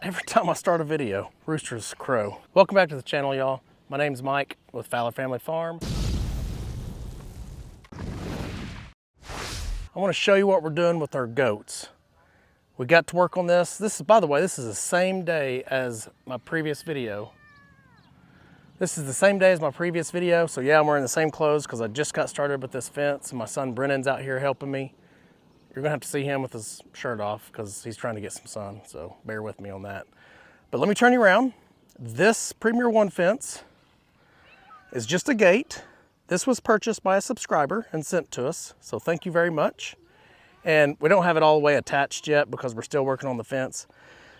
Every time I start a video, roosters crow. Welcome back to the channel, y'all. My name's Mike with Fowler Family Farm. I want to show you what we're doing with our goats. We got to work on this. By the way, this is the same day as my previous video. So yeah, I'm wearing the same clothes because I just got started with this fence. My son Brennan's out here helping me. You're gonna have to see him with his shirt off because he's trying to get some sun, so bear with me on that. But let me turn you around. This Premier One fence is just a gate. This was purchased by a subscriber and sent to us, so thank you very much. And we don't have it all the way attached yet because we're still working on the fence.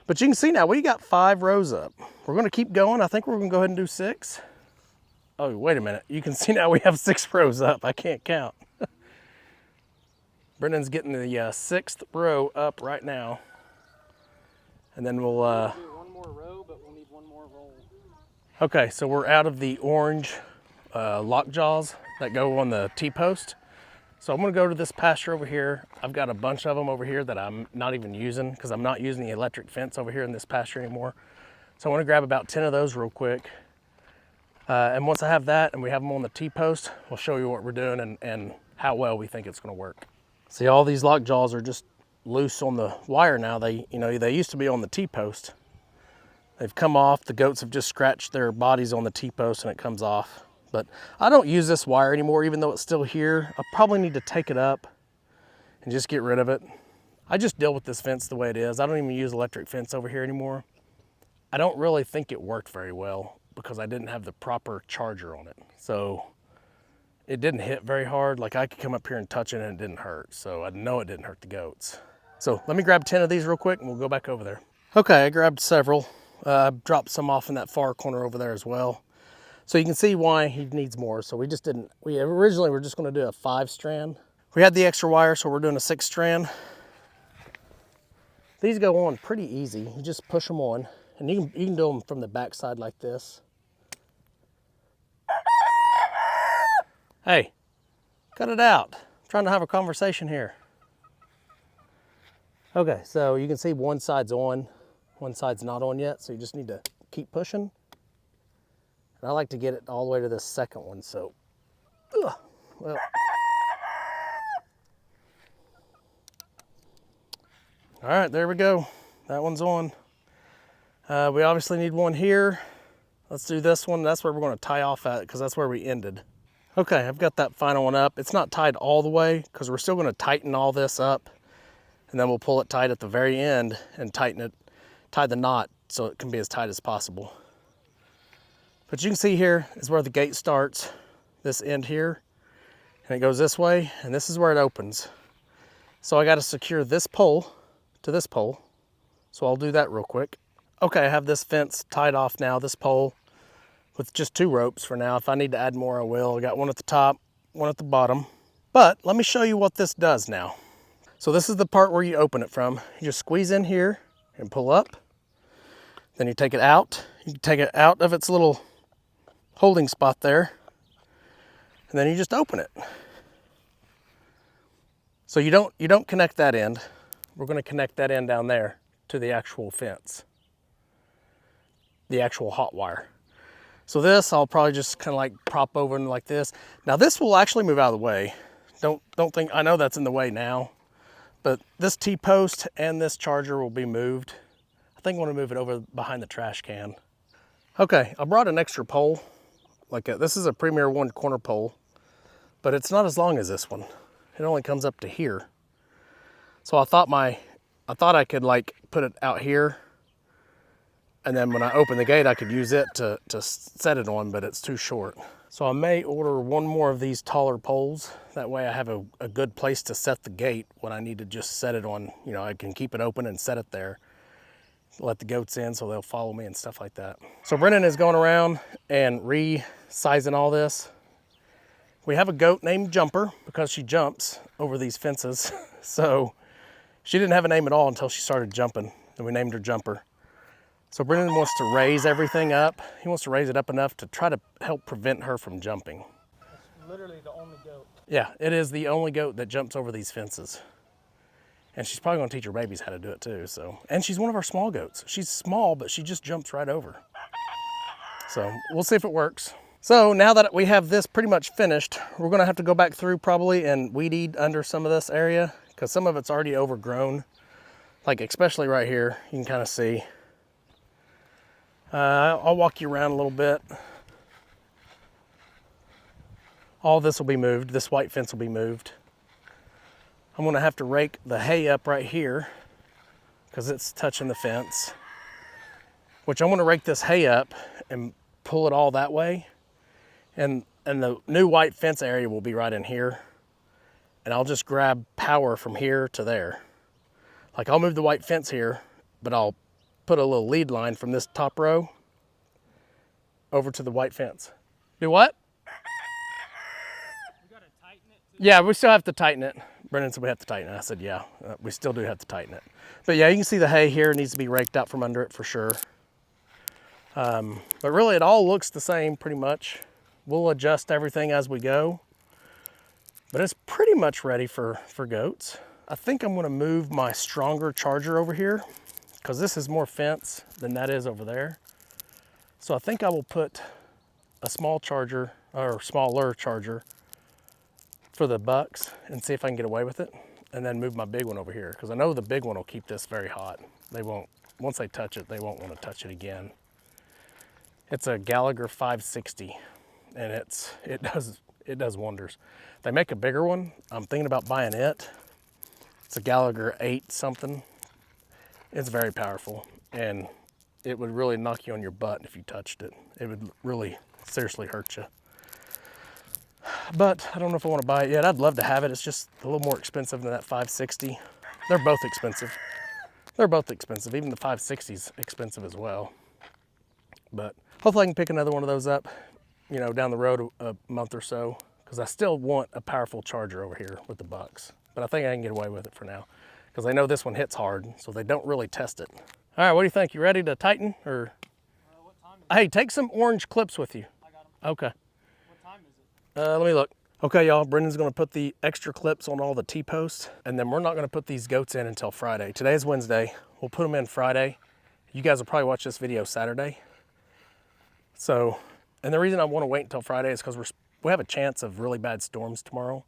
But you can see now we got 5 rows up. We're gonna keep going. I think we're gonna go ahead and do 6. Oh, wait a minute. You can see now we have 6 rows up. I can't count. Brendan's getting the 6th row up right now. And then we'll... do one more row, but we'll need one more roll. Okay, so we're out of the orange lock jaws that go on the T-post. So I'm gonna go to this pasture over here. I've got a bunch of them over here that I'm not even using because I'm not using the electric fence over here in this pasture anymore. So I wanna grab about 10 of those real quick. And once I have that and we have them on the T-post, we'll show you what we're doing and how well we think it's gonna work. See, all these lock jaws are just loose on the wire now. They used to be on the T-post. They've come off. The goats have just scratched their bodies on the T-post and it comes off. But I don't use this wire anymore, even though it's still here. I probably need to take it up and just get rid of it. I just deal with this fence the way it is. I don't even use electric fence over here anymore. I don't really think it worked very well because I didn't have the proper charger on it. So it didn't hit very hard. Like I could come up here and touch it and it didn't hurt. So I know it didn't hurt the goats. So let me grab 10 of these real quick and we'll go back over there. Okay, I grabbed several. I dropped some off in that far corner over there as well. So you can see why he needs more. So we originally were just gonna do a 5-strand. We had the extra wire, so we're doing a 6-strand. These go on pretty easy. You just push them on and you can do them from the back side like this. Hey, cut it out. I'm trying to have a conversation here. Okay, so you can see one side's on, one side's not on yet, so you just need to keep pushing. And I like to get it all the way to the second one, so, well. All right, there we go. That one's on. We obviously need one here. Let's do this one. That's where we're gonna tie off at because that's where we ended. Okay, I've got that final one up. It's not tied all the way because we're still gonna tighten all this up and then we'll pull it tight at the very end and tighten it, tie the knot so it can be as tight as possible. But you can see here is where the gate starts, this end here, and it goes this way, and this is where it opens. So I gotta secure this pole to this pole. So I'll do that real quick. Okay, I have this fence tied off now, this pole, with just 2 ropes for now. If I need to add more, I will. I got one at the top, one at the bottom. But let me show you what this does now. So this is the part where you open it from. You just squeeze in here and pull up. Then you take it out. You take it out of its little holding spot there. And then you just open it. So you don't connect that end. We're gonna connect that end down there to the actual fence. The actual hot wire. So this, I'll probably just kind of like prop over like this. Now this will actually move out of the way. Don't think, I know that's in the way now, but this T-post and this charger will be moved. I think I want to move it over behind the trash can. Okay, I brought an extra pole. This is a Premier One corner pole, but it's not as long as this one. It only comes up to here. So I thought I could like put it out here, and then when I open the gate, I could use it to set it on, but it's too short. So I may order one more of these taller poles. That way I have a good place to set the gate when I need to just set it on. You know, I can keep it open and set it there. Let the goats in so they'll follow me and stuff like that. So Brennan is going around and resizing all this. We have a goat named Jumper because she jumps over these fences. So she didn't have a name at all until she started jumping, and we named her Jumper. So Brennan wants to raise everything up. He wants to raise it up enough to try to help prevent her from jumping. It's literally the only goat. Yeah, it is the only goat that jumps over these fences. And she's probably gonna teach her babies how to do it too, so. And she's one of our small goats. She's small, but she just jumps right over. So we'll see if it works. So now that we have this pretty much finished, we're gonna have to go back through probably and weed eat under some of this area because some of it's already overgrown. Like especially right here, you can kind of see. I'll walk you around a little bit. All this will be moved. This white fence will be moved. I'm gonna have to rake the hay up right here because it's touching the fence, which I'm gonna rake this hay up and pull it all that way. And the new white fence area will be right in here. And I'll just grab power from here to there. Like I'll move the white fence here, but I'll put a little lead line from this top row over to the white fence. Do what? You gotta tighten it too. Yeah, we still have to tighten it. Brendan said we have to tighten it. I said, yeah, we still do have to tighten it. But yeah, you can see the hay here needs to be raked out from under it for sure. But really it all looks the same pretty much. We'll adjust everything as we go. But it's pretty much ready for goats. I think I'm gonna move my stronger charger over here because this is more fence than that is over there. So I think I will put a small charger or smaller charger for the bucks and see if I can get away with it, and then move my big one over here because I know the big one will keep this very hot. They won't, once they touch it, they won't want to touch it again. It's a Gallagher 560 and it does wonders. They make a bigger one. I'm thinking about buying it. It's a Gallagher 8 something. It's very powerful and it would really knock you on your butt if you touched it. It would really seriously hurt you. But I don't know if I want to buy it yet. I'd love to have it. It's just a little more expensive than that 560. They're both expensive. They're both expensive. Even the 560 is expensive as well. But hopefully I can pick another one of those up, you know, down the road a month or so, because I still want a powerful charger over here with the bucks. But I think I can get away with it for now, because I know this one hits hard, so they don't really test it. All right, what do you think? You ready to tighten? Or What time is it? hey, take some orange clips with you. I got them. Okay. What time is it? Let me look. Okay, y'all, Brendan's gonna put the extra clips on all the T-posts, and then we're not gonna put these goats in until Friday. Today is Wednesday. We'll put them in Friday. You guys will probably watch this video Saturday. So, and the reason I wanna wait until Friday is because we have a chance of really bad storms tomorrow,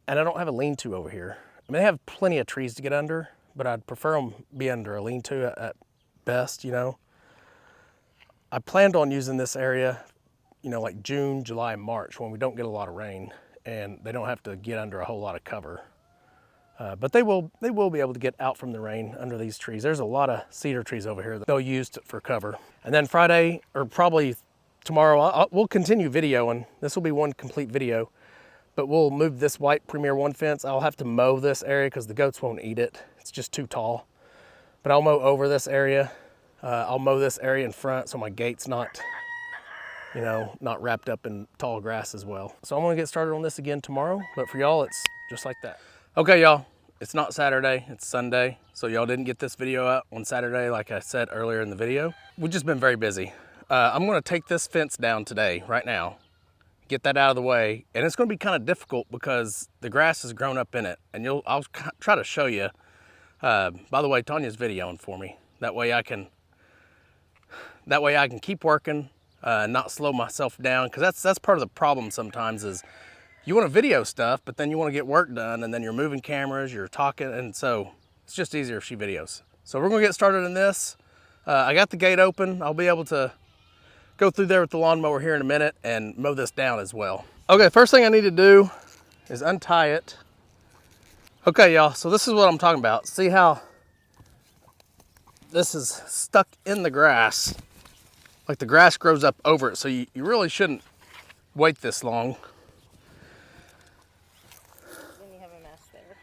and I don't have a lean-to over here. I mean, they have plenty of trees to get under, but I'd prefer them be under a lean-to at best, you know. I planned on using this area, you know, like June, July, and March when we don't get a lot of rain and they don't have to get under a whole lot of cover. But they will be able to get out from the rain under these trees. There's a lot of cedar trees over here that they'll use for cover. And then Friday, or probably tomorrow, we'll continue videoing. This will be one complete video, but we'll move this white Premier 1 fence. I'll have to mow this area because the goats won't eat it. It's just too tall. But I'll mow over this area. I'll mow this area in front so my gate's not, you know, not wrapped up in tall grass as well. So I'm gonna get started on this again tomorrow, but for y'all, it's just like that. Okay, y'all, it's not Saturday, it's Sunday. So y'all didn't get this video out on Saturday, like I said earlier in the video. We've just been very busy. I'm gonna take this fence down today, right now, get that out of the way. And it's gonna be kind of difficult because the grass has grown up in it. And I'll try to show you. By the way, Tanya's videoing for me. That way I can keep working, not slow myself down, because that's part of the problem sometimes is you want to video stuff, but then you want to get work done, and then you're moving cameras, you're talking, and so it's just easier if she videos. So we're gonna get started in this. I got the gate open. I'll be able to go through there with the lawnmower here in a minute and mow this down as well. Okay, first thing I need to do is untie it. Okay, y'all, so this is what I'm talking about. See how this is stuck in the grass? Like the grass grows up over it, so you really shouldn't wait this long. Then you have a mess there.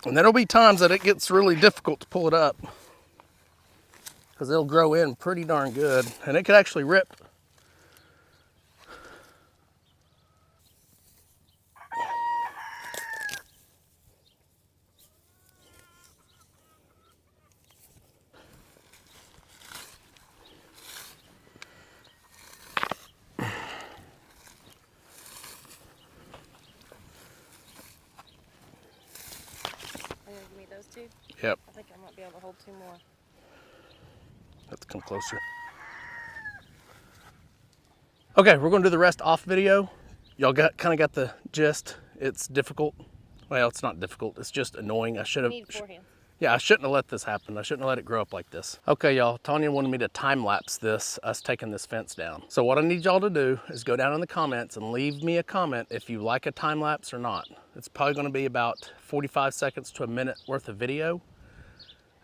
And there'll be times that it gets really difficult to pull it up because it'll grow in pretty darn good, and it could actually rip. dude? Yep. I think I might be able to hold 2 more. Have to come closer. Okay, we're gonna do the rest off video. Y'all kind of got the gist. It's difficult. Well, it's not difficult. It's just annoying. I should have. Need 4 hands. Yeah, I shouldn't have let this happen. I shouldn't have let it grow up like this. Okay, y'all, Tanya wanted me to time lapse this, us taking this fence down. So what I need y'all to do is go down in the comments and leave me a comment if you like a time lapse or not. It's probably gonna be about 45 seconds to a minute worth of video.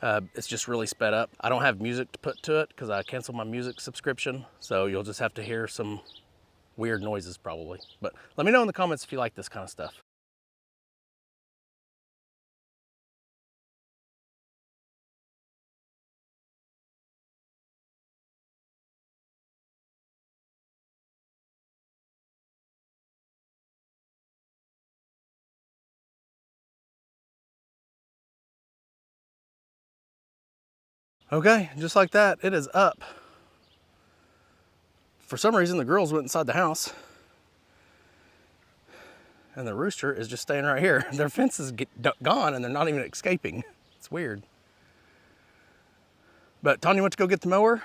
It's just really sped up. I don't have music to put to it because I canceled my music subscription. So you'll just have to hear some weird noises probably. But let me know in the comments if you like this kind of stuff. Okay, just like that, it is up. For some reason, the girls went inside the house and the rooster is just staying right here. Their fence is gone and they're not even escaping. It's weird. But Tanya went to go get the mower.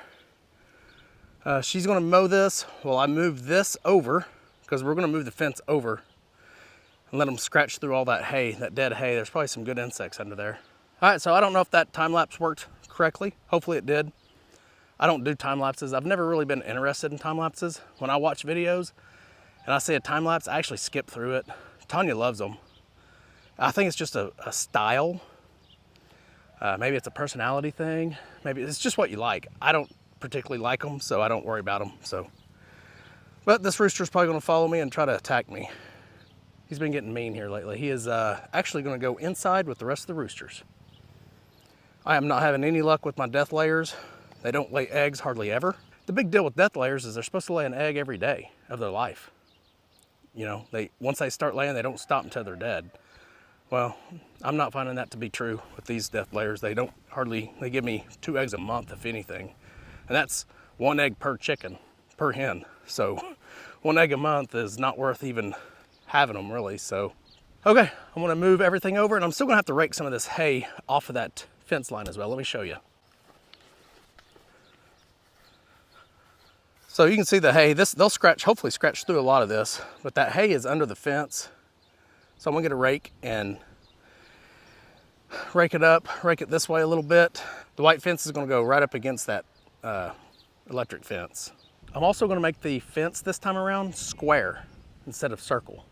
She's gonna mow this while I move this over because we're gonna move the fence over and let them scratch through all that hay, that dead hay. There's probably some good insects under there. All right, so I don't know if that time lapse worked correctly. Hopefully it did. I don't do time lapses. I've never really been interested in time lapses. When I watch videos and I see a time lapse, I actually skip through it. Tanya loves them. I think it's just a style. Maybe it's a personality thing. Maybe it's just what you like. I don't particularly like them, so I don't worry about them. So, but this rooster's probably gonna follow me and try to attack me. He's been getting mean here lately. He is actually gonna go inside with the rest of the roosters. I am not having any luck with my death layers. They don't lay eggs hardly ever. The big deal with death layers is they're supposed to lay an egg every day of their life. You know, once they start laying, they don't stop until they're dead. Well, I'm not finding that to be true with these death layers. They give me 2 eggs a month, if anything. And that's 1 egg per chicken, per hen. So 1 egg a month is not worth even having them really. So, okay, I'm gonna move everything over and I'm still gonna have to rake some of this hay off of that fence line as well. Let me show you. So you can see the hay, they'll hopefully scratch through a lot of this, but that hay is under the fence. So I'm gonna get a rake and rake it up, rake it this way a little bit. The white fence is gonna go right up against that electric fence. I'm also gonna make the fence this time around square instead of circle.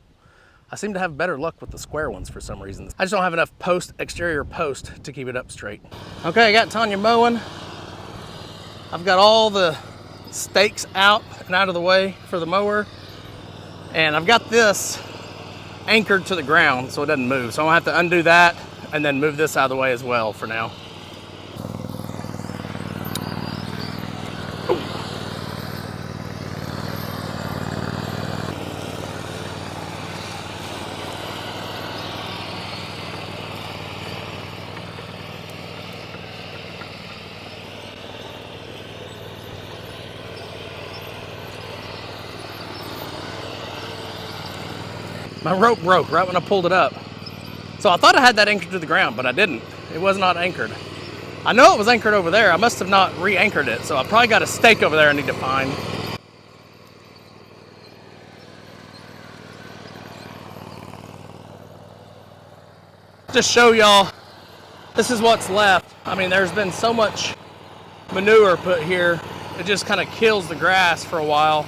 I seem to have better luck with the square ones for some reason. I just don't have enough exterior post to keep it up straight. Okay, I got Tanya mowing. I've got all the stakes out and out of the way for the mower. And I've got this anchored to the ground so it doesn't move. So I'm gonna have to undo that and then move this out of the way as well for now. My rope broke right when I pulled it up. So I thought I had that anchored to the ground, but I didn't. It was not anchored. I know it was anchored over there. I must have not re-anchored it. So I probably got a stake over there I need to find. Just show y'all, this is what's left. I mean, there's been so much manure put here. It just kind of kills the grass for a while.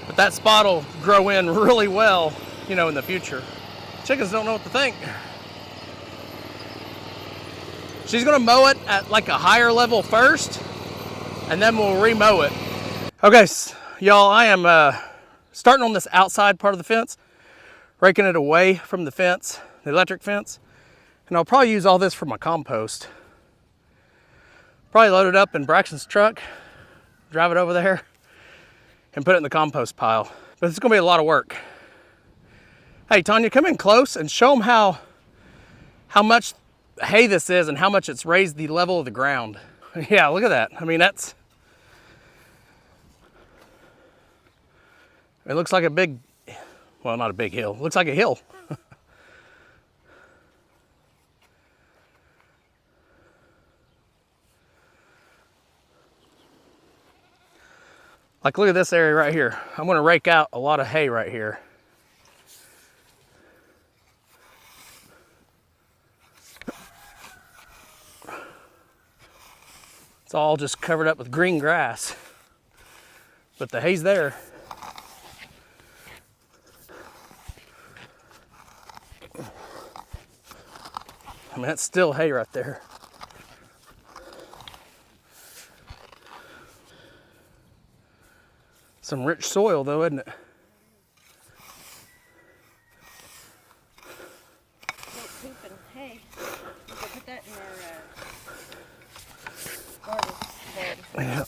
But that spot will grow in really well, you know, in the future. Chickens don't know what to think. She's gonna mow it at like a higher level first, and then we'll re-mow it. Okay, y'all, I am starting on this outside part of the fence, raking it away from the fence, the electric fence, and I'll probably use all this for my compost. Probably load it up in Braxton's truck, drive it over there, and put it in the compost pile. But it's gonna be a lot of work. Hey, Tanya, come in close and show them how much hay this is and how much it's raised the level of the ground. Yeah, look at that. I mean, it looks like a big, well, not a big hill. It looks like a hill. Like look at this area right here. I'm gonna rake out a lot of hay right here. It's all just covered up with green grass, but the hay's there. I mean, that's still hay right there. Some rich soil though, isn't it? Poop and hay. We could put that in our garden bed. Yeah.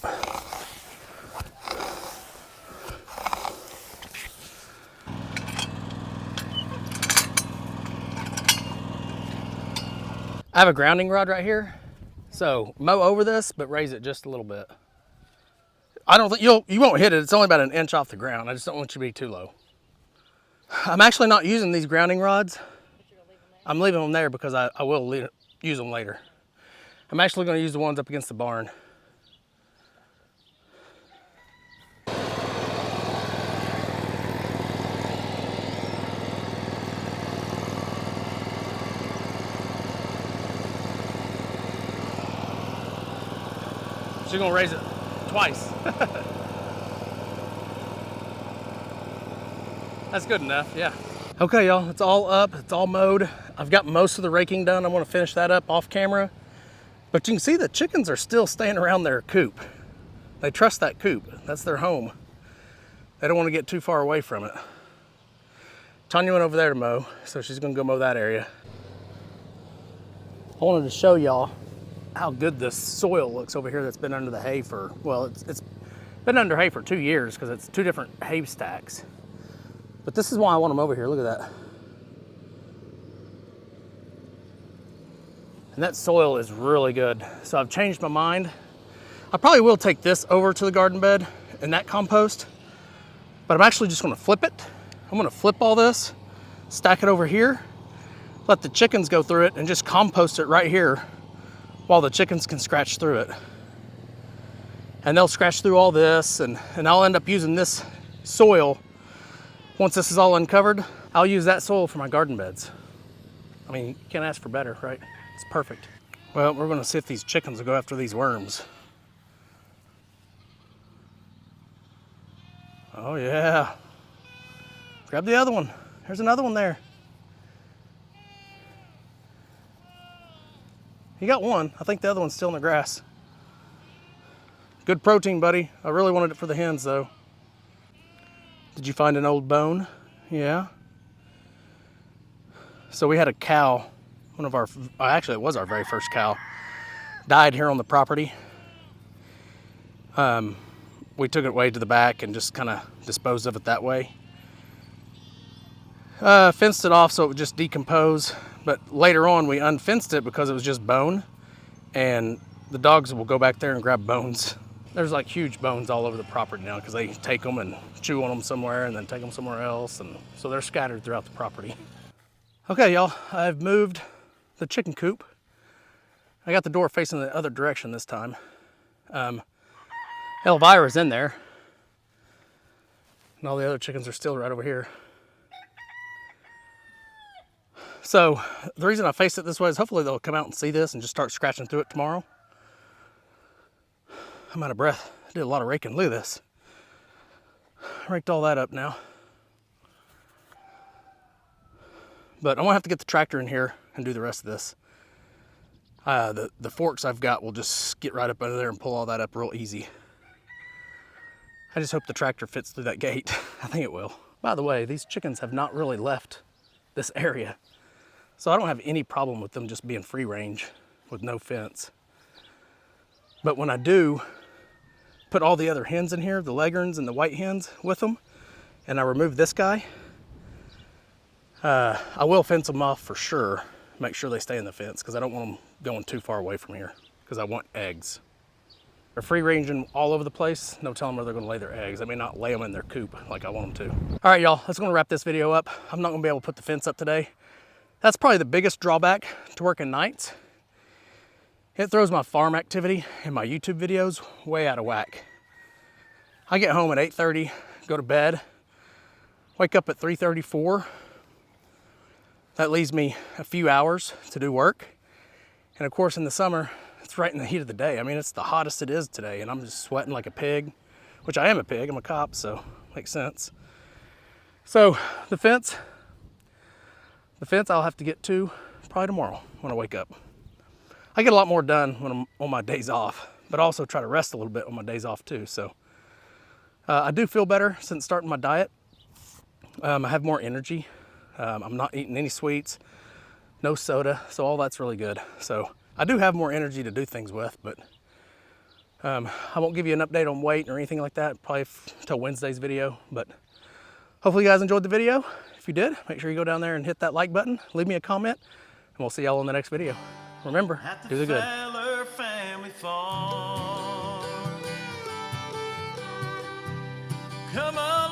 I have a grounding rod right here, so mow over this, but raise it just a little bit. I don't think you won't hit it. It's only about an inch off the ground. I just don't want you to be too low. I'm actually not using these grounding rods. I'm leaving them there because I will use them later. I'm actually going to use the ones up against the barn. She's gonna raise it twice. That's good enough, yeah. Okay, y'all, it's all up, it's all mowed. I've got most of the raking done. I'm gonna finish that up off camera. But you can see the chickens are still staying around their coop. They trust that coop, that's their home. They don't wanna get too far away from it. Tanya went over there to mow, so she's gonna go mow that area. I wanted to show y'all how good this soil looks over here that's been under the hay for, well, it's been under hay for 2 years because it's 2 different hay stacks. But this is why I want them over here, look at that. And that soil is really good. So I've changed my mind. I probably will take this over to the garden bed and that compost, but I'm actually just gonna flip it. I'm gonna flip all this, stack it over here, let the chickens go through it and just compost it right here while the chickens can scratch through it. And they'll scratch through all this and I'll end up using this soil. Once this is all uncovered, I'll use that soil for my garden beds. I mean, you can't ask for better, right? It's perfect. Well, we're gonna see if these chickens will go after these worms. Oh yeah. Grab the other one. There's another one there. You got one. I think the other one's still in the grass. Good protein, buddy. I really wanted it for the hens, though. Did you find an old bone? Yeah. So we had a cow, actually it was our very first cow, died here on the property. We took it way to the back and just kind of disposed of it that way. Fenced it off so it would just decompose. But later on we unfenced it because it was just bone and the dogs will go back there and grab bones. There's like huge bones all over the property now because they take them and chew on them somewhere and then take them somewhere else. And so they're scattered throughout the property. Okay, y'all, I've moved the chicken coop. I got the door facing the other direction this time. Elvira's in there. And all the other chickens are still right over here. So the reason I face it this way is hopefully they'll come out and see this and just start scratching through it tomorrow. I'm out of breath. I did a lot of raking. Look at this. Raked all that up now. But I'm gonna have to get the tractor in here and do the rest of this. The forks I've got will just get right up under there and pull all that up real easy. I just hope the tractor fits through that gate. I think it will. By the way, these chickens have not really left this area. So I don't have any problem with them just being free range with no fence. But when I do put all the other hens in here, the leghorns and the white hens with them, and I remove this guy, I will fence them off for sure. Make sure they stay in the fence because I don't want them going too far away from here because I want eggs. They're free ranging all over the place. No telling where they're gonna lay their eggs. I may not lay them in their coop like I want them to. All right, y'all, that's gonna wrap this video up. I'm not gonna be able to put the fence up today. That's probably the biggest drawback to working nights. It throws my farm activity and my YouTube videos way out of whack. I get home at 8:30, go to bed, wake up at 3:34. That leaves me a few hours to do work. And of course in the summer, it's right in the heat of the day. I mean, it's the hottest it is today and I'm just sweating like a pig, which I am a pig, I'm a cop, so makes sense. So the fence I'll have to get to probably tomorrow when I wake up. I get a lot more done when I'm on my days off, but also try to rest a little bit on my days off too. So I do feel better since starting my diet. I have more energy. I'm not eating any sweets, no soda, so all that's really good. So I do have more energy to do things with, but I won't give you an update on weight or anything like that, probably until Wednesday's video. But hopefully you guys enjoyed the video. If you did, make sure you go down there and hit that like button, leave me a comment, and we'll see y'all in the next video. Remember, do the good. Fowler family farm. Come on.